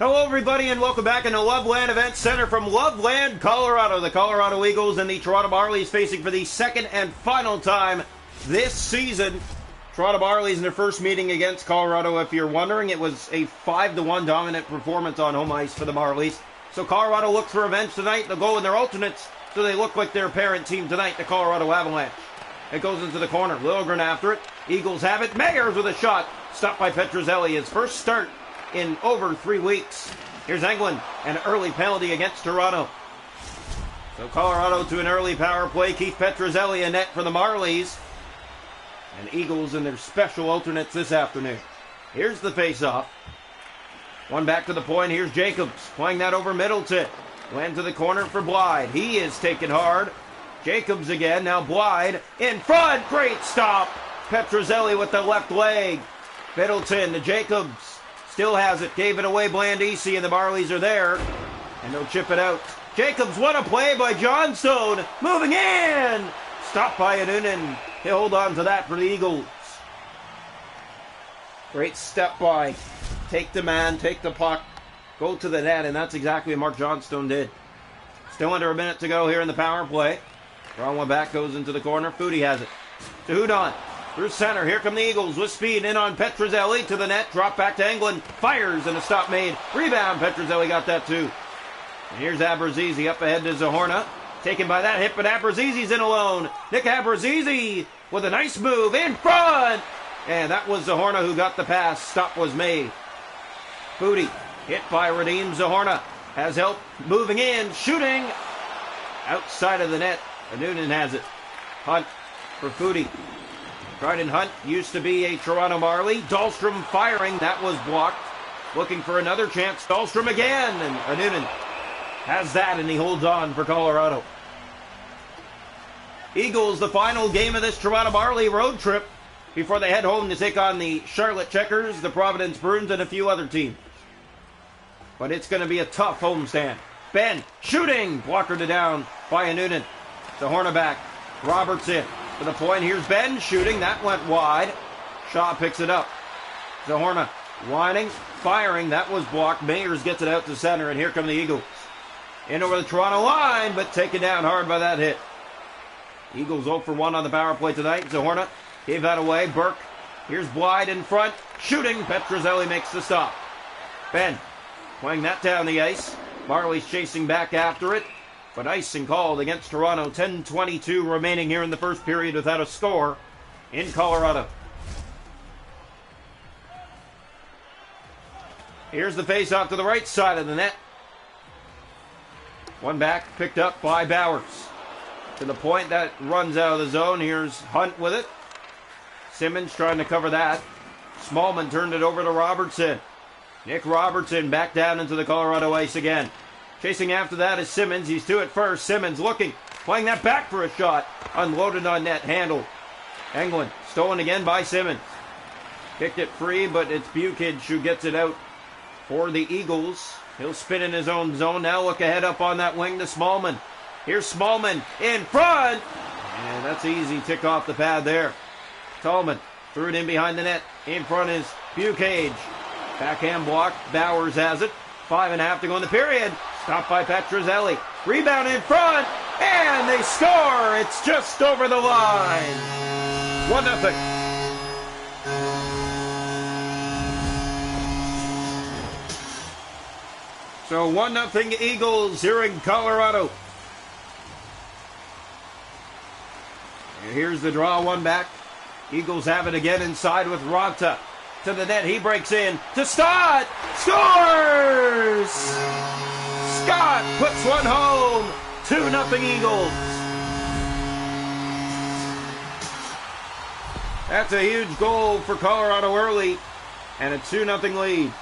Hello, everybody, and welcome back into Loveland Event Center from Loveland, Colorado. The Colorado Eagles and the Toronto Marlies facing for the second and final time this season. Toronto Marlies in their first meeting against Colorado. If you're wondering, it was a 5-1 dominant performance on home ice for the Marlies. So Colorado looks for revenge tonight. They'll go in their alternates, so they look like their parent team tonight, the Colorado Avalanche. It goes into the corner. Liljegren after it. Eagles have it. Mayers with a shot. Stopped by Petrozelli. His first start in over 3 weeks. Here's Englund, an early penalty against Toronto. So Colorado to an early power play. Keith Petrozelli in net for the Marlies. And Eagles in their special alternates this afternoon. Here's the face-off. One back to the point. Here's Jacobs playing that over Middleton. Went to the corner for Blythe. He is taken hard. Jacobs again. Now Blythe in front. Great stop. Petrozelli with the left leg. Middleton to Jacobs. Still has it. Gave it away. Blandisi, and the Marlies are there. And they'll chip it out. Jacobs, what a play by Johnstone. Moving in. Stopped by Noonan. He'll hold on to that for the Eagles. Great step by. Take the man, take the puck, go to the net, and that's exactly what Mark Johnstone did. Still under a minute to go here in the power play. Wrong one back, goes into the corner. Foudy has it. To Hudon. Through center. Here come the Eagles with speed. In on Petrozelli to the net. Drop back to Englund. Fires and a stop made. Rebound. Petrozelli got that too. And here's Abruzzese up ahead to Zohorna. Taken by that hit, but Abruzzizi's in alone. Nick Abruzzese with a nice move in front. And that was Zohorna who got the pass. Stop was made. Foudy hit by Radim. Zohorna has help moving in. Shooting outside of the net. Noonan has it. Hunt for Foudy. Dryden Hunt used to be a Toronto Marlie. Dahlstrom firing. That was blocked. Looking for another chance. Dahlstrom again. And Noonan has that, and he holds on for Colorado. Eagles, the final game of this Toronto Marlie road trip before they head home to take on the Charlotte Checkers, the Providence Bruins, and a few other teams. But it's going to be a tough homestand. Ben shooting. Blocker to down by Noonan. The Hornaback. Robertson for the point. Here's Ben shooting. That went wide. Shaw picks it up. Zohorna whining, firing. That was blocked. Mayers gets it out to center, and here come the Eagles. In over the Toronto line, but taken down hard by that hit. Eagles 0 for 1 on the power play tonight. Zohorna gave that away. Burke. Here's Blythe in front. Shooting. Petrozelli makes the stop. Ben playing that down the ice. Marley's chasing back after it. But icing called against Toronto. 10:22 remaining here in the first period without a score in Colorado. Here's the face-off to the right side of the net. One back, picked up by Bowers. To the point that runs out of the zone. Here's Hunt with it. Simmons trying to cover that. Smallman turned it over to Robertson. Nick Robertson back down into the Colorado ice again. Chasing after that is Simmons. He's to it first. Simmons looking. Playing that back for a shot. Unloaded on net. Handled. Englund. Stolen again by Simmons. Kicked it free, but it's Bukic who gets it out for the Eagles. He'll spin in his own zone. Now look ahead up on that wing to Smallman. Here's Smallman in front. And that's easy. Tick off the pad there. Tallman threw it in behind the net. In front is Bukic. Backhand block. Bowers has it. 5.5 to go in the period. Stopped by Petrozelli. Rebound in front. And they score. It's just over the line. 1-0. So 1-0 Eagles here in Colorado. And here's the draw. One back. Eagles have it again inside with Ranta. To the net, he breaks in to Stott, scores! Scott puts one home, 2-0 Eagles. That's a huge goal for Colorado early, and a 2-0 lead.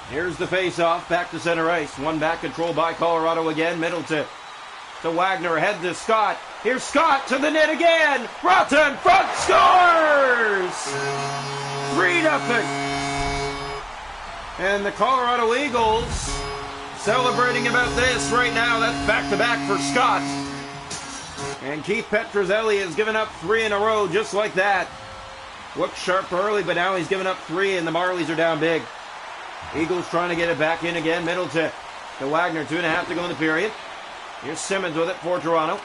Here's the face-off, back to center ice. One back, controlled by Colorado again, Middleton. To Wagner, ahead to Scott. Here's Scott to the net again. Rata in front, scores! 3-0. And the Colorado Eagles celebrating about this right now. That's back-to-back for Scott. And Keith Petrozelli has given up 3 in a row just like that. Looked sharp early, but now he's given up 3, and the Marlies are down big. Eagles trying to get it back in again. Middleton to Wagner. 2.5 to go in the period. Here's Simmons with it for Toronto.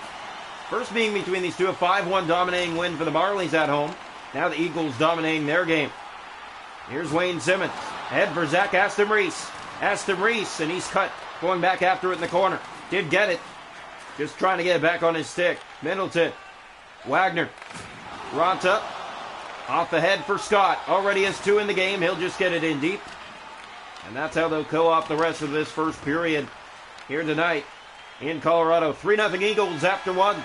First being between these two, a 5-1 dominating win for the Marlies at home. Now the Eagles dominating their game. Here's Wayne Simmons. Head for Zach Aston Reese. Aston Reese, and he's cut. Going back after it in the corner. Did get it. Just trying to get it back on his stick. Middleton. Wagner. Ronta. Off the head for Scott. Already has 2 in the game. He'll just get it in deep. And that's how they'll co-op the rest of this first period here tonight in Colorado. 3-0 Eagles after 1.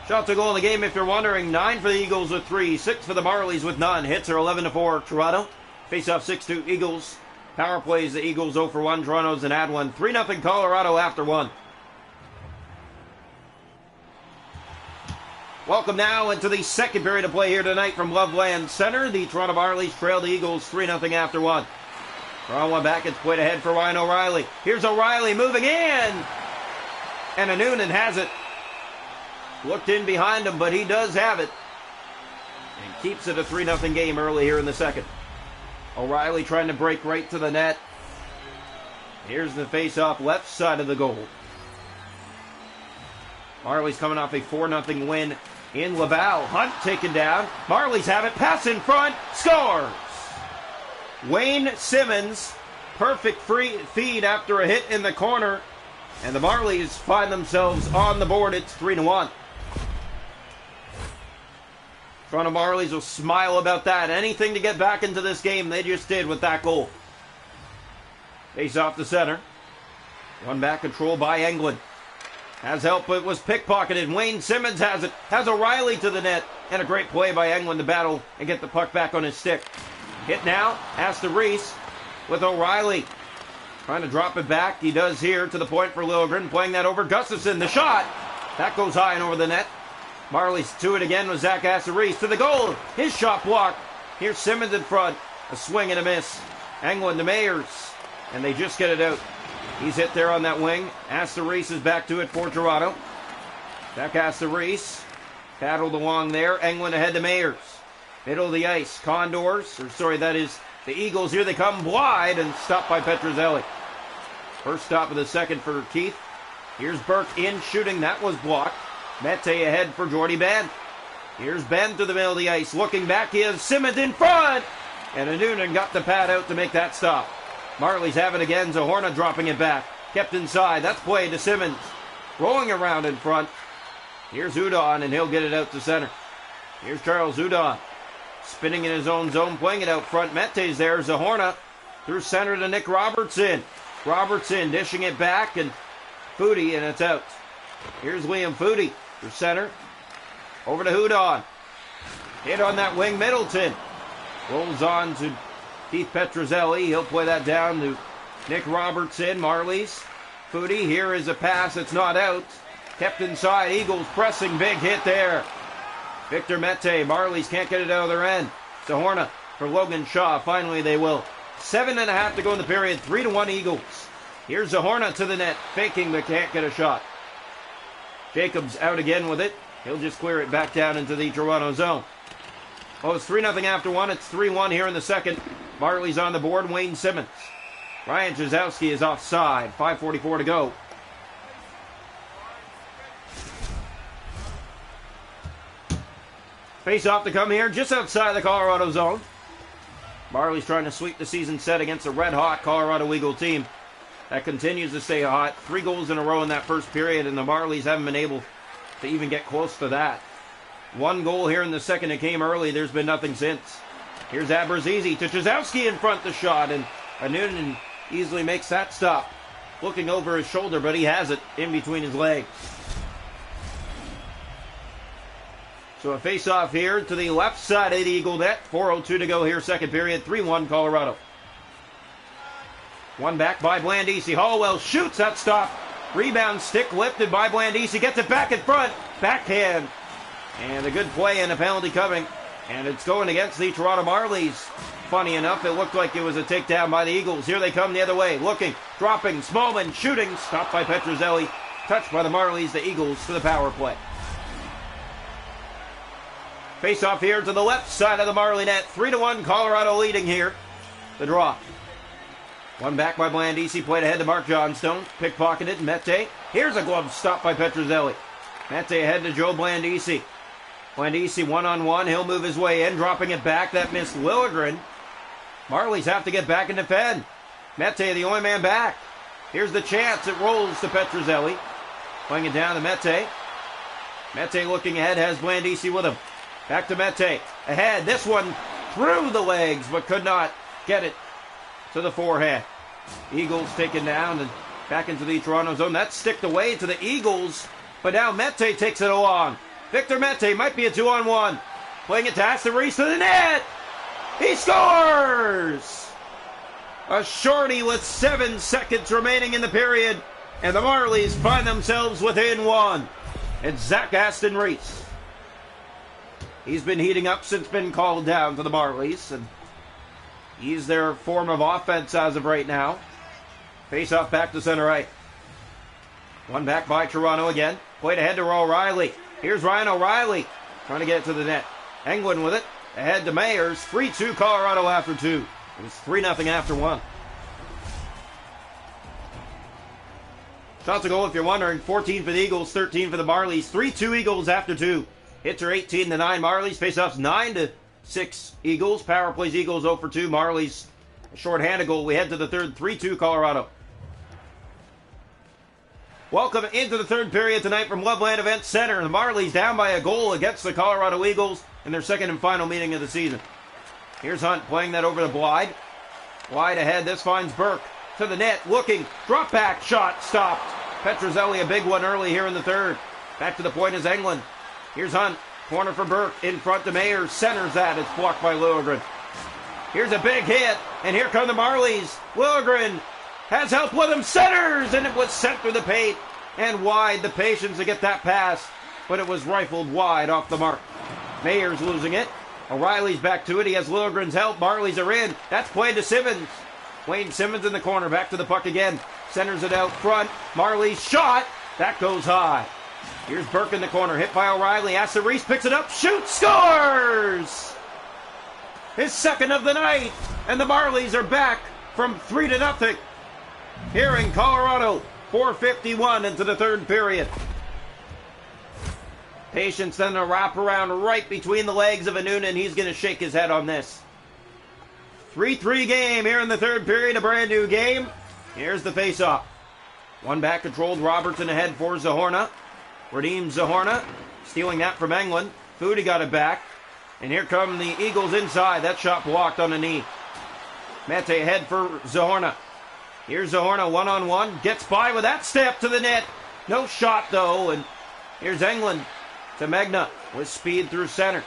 Shot to goal in the game, if you're wondering. 9 for the Eagles with 3. 6 for the Marlies with none. Hits are 11-4 Toronto. Face-off 6-2 Eagles. Power plays the Eagles 0 for 1. Toronto's an add 1. 3-0 Colorado after 1. Welcome now into the second period of play here tonight from Loveland Center. The Toronto Marlies trail the Eagles 3-0 after 1. Draw one back. It's played ahead for Ryan O'Reilly. Here's O'Reilly moving in. And Noonan has it. Looked in behind him, but he does have it. And keeps it a 3-0 game early here in the second. O'Reilly trying to break right to the net. Here's the face-off left side of the goal. Marlies coming off a 4-0 win in Laval. Hunt taken down. Marlies have it. Pass in front. Scores! Wayne Simmons. Perfect free feed after a hit in the corner. And the Marlies find themselves on the board. It's 3-1. Toronto Marlies will smile about that. Anything to get back into this game, they just did with that goal. Face off the center. One back control by Englund. Has help, but was pickpocketed. Wayne Simmons has it. Has O'Reilly to the net. And a great play by Englund to battle and get the puck back on his stick. Hit now. Aston Reese with O'Reilly. Trying to drop it back. He does here to the point for Liljegren. Playing that over. Gustafson. The shot. That goes high and over the net. Marlies to it again with Zach Aston Reese to the goal. His shot blocked. Here's Simmons in front. A swing and a miss. Englund to Mayers. And they just get it out. He's hit there on that wing. Aston Reese is back to it for Toronto. Zach Aston Reese paddled along there. Englund ahead to Mayers. Middle of the ice. Condors. That is the Eagles. Here they come wide and stopped by Petruzzelli. First stop of the second for Keith. Here's Burke in shooting. That was blocked. Mete ahead for Jordy Ben. Here's Ben to the middle of the ice. Looking back, he has Simmons in front. And Noonan got the pad out to make that stop. Marlies have it again. Zahorna dropping it back. Kept inside. That's played to Simmons. Rolling around in front. Here's Udon, and he'll get it out to center. Here's Charles Udon. Spinning in his own zone, playing it out front. Mete's there. Zahorna through center to Nick Robertson. Robertson dishing it back, and Foudy, and it's out. Here's Liam Foudy through center. Over to Udon. Hit on that wing. Middleton rolls on to Keith Petruzzelli. He'll play that down to Nick Robertson. Marlies. Foudy. Here is a pass. It's not out. Kept inside. Eagles pressing. Big hit there. Victor Mete. Marlies can't get it out of their end. Zahorna for Logan Shaw. Finally they will. 7.5 to go in the period. 3-1 Eagles. Here's Zahorna to the net. Faking but can't get a shot. Jacobs out again with it. He'll just clear it back down into the Toronto zone. Oh, it's 3-0 after 1. It's 3-1 here in the second. Marlies on the board. Wayne Simmons. Ryan Jazowski is offside. 5:44 to go. Face off to come here just outside the Colorado zone. Marlies trying to sweep the season set against a red-hot Colorado Eagle team that continues to stay hot. 3 goals in a row in that first period, and the Marlies haven't been able to even get close to that. 1 goal here in the second. It came early. There's been nothing since. Here's Aberzizi to Jazowski in front the shot, and Noonan easily makes that stop. Looking over his shoulder, but he has it in between his legs. So a face-off here to the left side of the Eagle net. 4:02 to go here, second period. 3-1 Colorado. One back by Blandisi. Hollowell shoots. That stop. Rebound stick lifted by Blandisi. Gets it back in front. Backhand. And a good play and a penalty coming. And it's going against the Toronto Marlies. Funny enough, it looked like it was a takedown by the Eagles. Here they come the other way. Looking, dropping, Smallman shooting. Stopped by Petruzzelli. Touched by the Marlies. The Eagles for the power play. Face off here to the left side of the Marley net. 3-1, Colorado leading here. The draw. One back by Blandisi, played ahead to Mark Johnstone. Pickpocketed, Mete. Here's a glove stop by Petrozelli. Mete ahead to Joe Blandisi. Blandisi one-on-one. He'll move his way in, dropping it back. That missed Liljegren. Marlies have to get back and defend. Mete, the only man back. Here's the chance. It rolls to Petrozelli. Playing it down to Mete. Mete looking ahead, has Blandisi with him. Back to Mete. Ahead. This one through the legs, but could not get it to the forehead. Eagles taken down and back into the Toronto zone. That's sticked away to the Eagles, but now Mete takes it along. Victor Mete might be a 2-on-1. Playing it to Aston Reese to the net. He scores! A shorty with 7 seconds remaining in the period, and the Marlies find themselves within one. It's Zach Aston Reese. He's been heating up since been called down to the Marlies, and he's their form of offense as of right now. Face off back to center right. One back by Toronto again. Played ahead to O'Reilly. Here's Ryan O'Reilly trying to get it to the net. Englund with it. Ahead to Mayers. 3-2 Colorado after 2. It was 3-0 after 1. Shots a goal if you're wondering. 14 for the Eagles, 13 for the Marlies. 3-2 Eagles after 2. Hits are 18-9 Marlies. Faceoffs 9-6 Eagles. Power plays Eagles 0 for 2. Marlies a short-handed goal. We head to the third. 3-2 Colorado. Welcome into the third period tonight from Loveland Event Center. The Marlies down by a goal against the Colorado Eagles in their second and final meeting of the season. Here's Hunt playing that over to Blyde. Wide ahead. This finds Burke to the net. Looking. Drop back shot. Stopped. Petrozelli a big one early here in the third. Back to the point is Englund. Here's Hunt. Corner for Burke. In front to Mayers. Centers that. It's blocked by Liljegren. Here's a big hit. And here come the Marlies. Liljegren has help with him. Centers. And it was sent through the paint. And wide. The patience to get that pass. But it was rifled wide off the mark. Mayers losing it. O'Reilly's back to it. He has Liljegren's help. Marlies are in. That's played to Simmons. Wayne Simmons in the corner. Back to the puck again. Centers it out front. Marlies shot. That goes high. Here's Burke in the corner. Hit by O'Reilly. Aston Reese picks it up. Shoots. Scores! His second of the night. And the Marlies are back from 3-0. Here in Colorado. 4:51 into the third period. Patience then a wraparound right between the legs of Annunen. He's going to shake his head on this. 3-3 game here in the third period. A brand new game. Here's the faceoff. One back controlled. Robertson ahead for Zahorna. Redeems Zahorna. Stealing that from Englund. Foodie got it back. And here come the Eagles inside. That shot blocked on the knee. Mete ahead for Zahorna. Here's Zahorna one-on-one. Gets by with that step to the net. No shot though. And here's Englund to Magna with speed through center.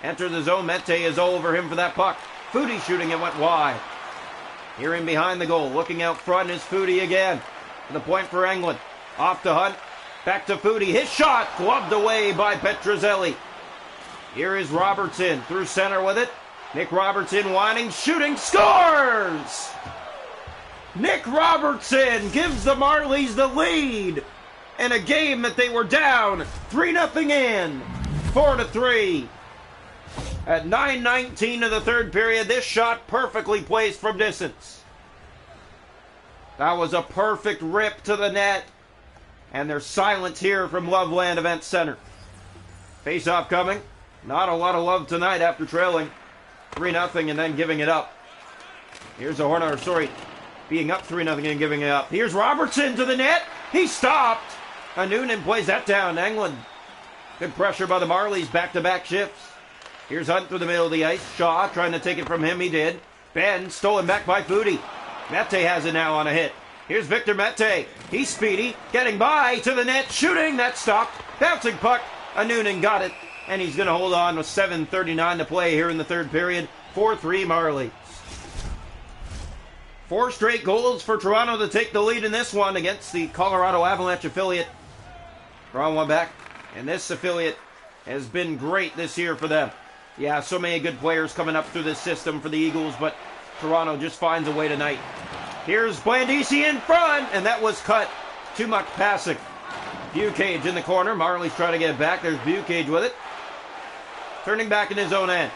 Enter the zone. Mete is over him for that puck. Foodie shooting. It went wide. Here in behind the goal. Looking out front is Foodie again. The point for Englund. Off to Hunt. Back to Foodie. His shot gloved away by Petrozelli. Here is Robertson through center with it. Nick Robertson whining, shooting, scores! Nick Robertson gives the Marlies the lead in a game that they were down 3-0 in. 4-3. At 9:19 of the third period, this shot perfectly placed from distance. That was a perfect rip to the net. And there's silence here from Loveland Event Center. Face-off coming. Not a lot of love tonight after trailing 3-0 and then giving it up. Here's a Horner, being up 3-0 and giving it up. Here's Robertson to the net. He stopped. Annunen plays that down. Englund. Good pressure by the Marlies. Back-to-back shifts. Here's Hunt through the middle of the ice. Shaw trying to take it from him. He did. Ben stolen back by Foodie. Mete has it now on a hit. Here's Victor Mete. He's speedy. Getting by to the net. Shooting. That stopped. Bouncing puck. Annunen got it. And he's going to hold on with 7:39 to play here in the third period. 4-3 Marlies. 4 straight goals for Toronto to take the lead in this one against the Colorado Avalanche affiliate. Drawing one back. And this affiliate has been great this year for them. Yeah, so many good players coming up through this system for the Eagles, but Toronto just finds a way tonight. Here's Blandisi in front, and that was cut. Too much passing. Bucage in the corner. Marlies trying to get it back. There's Bucage with it. turning back in his own end.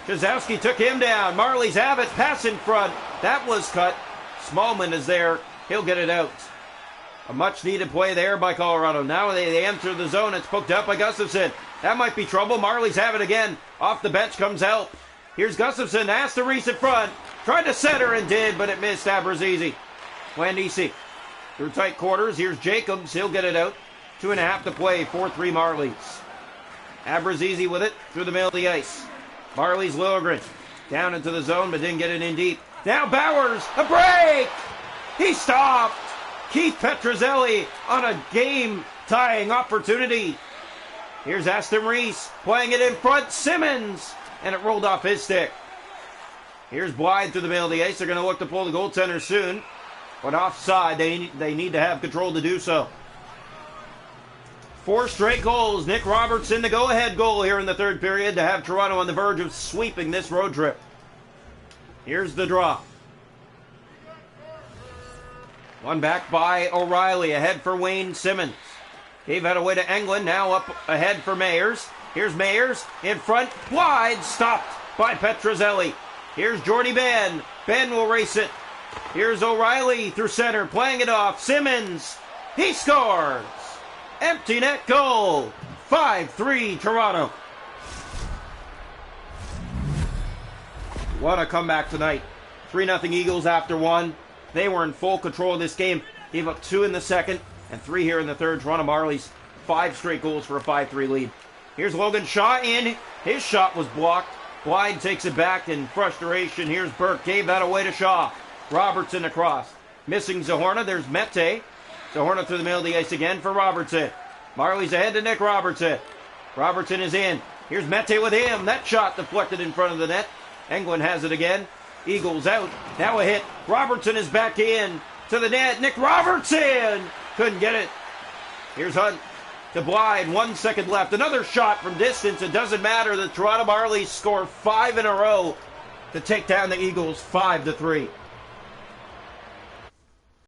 Kozowski took him down. Marlies have it. Pass in front. That was cut. Smallman is there. He'll get it out. A much-needed play there by Colorado. Now they enter the zone. It's poked up by Gustafson. That might be trouble. Marlies have it again. Off the bench comes help. Here's Gustafson. Has to reach in front. Tried to center and did, but it missed Abrazizi. Landisi through tight quarters. Here's Jacobs. He'll get it out. 2.5 to play. 4-3 Marlies. Abrazizi with it through the middle of the ice. Marlies Liljegren down into the zone, but didn't get it in deep. Now Bowers. A break! He stopped. Keith Petruzzelli on a game-tying opportunity. Here's Aston Reese playing it in front. Simmons. And it rolled off his stick. Here's Blythe through the middle of the ice. They're going to look to pull the goaltender soon. But offside, they need to have control to do so. 4 straight goals. Nick Robertson, the go-ahead goal here in the third period to have Toronto on the verge of sweeping this road trip. Here's the draw. One back by O'Reilly, ahead for Wayne Simmons. Gave that away to Englund, now up ahead for Mayers. Here's Mayers, in front, wide, stopped by Petruzzelli. Here's Jordy Ben. Ben will race it. Here's O'Reilly through center, playing it off. Simmons, he scores. Empty net goal. 5-3 Toronto. What a comeback tonight. 3-0 Eagles after one. They were in full control of this game. Gave up 2 in the second and 3 here in the third. Toronto Marlies, 5 straight goals for a 5-3 lead. Here's Logan Shaw in. His shot was blocked. Blythe takes it back in frustration. Here's Burke. Gave that away to Shaw. Robertson across. Missing Zahorna. There's Mete. Zahorna through the middle of the ice again for Robertson. Marlies ahead to Nick Robertson. Robertson is in. Here's Mete with him. That shot deflected in front of the net. Englund has it again. Eagles out. Now a hit. Robertson is back in to the net. Nick Robertson couldn't get it. Here's Hunt to Blythe. 1 second left. Another shot from distance. It doesn't matter. The Toronto Marlies score 5 in a row to take down the Eagles 5-3.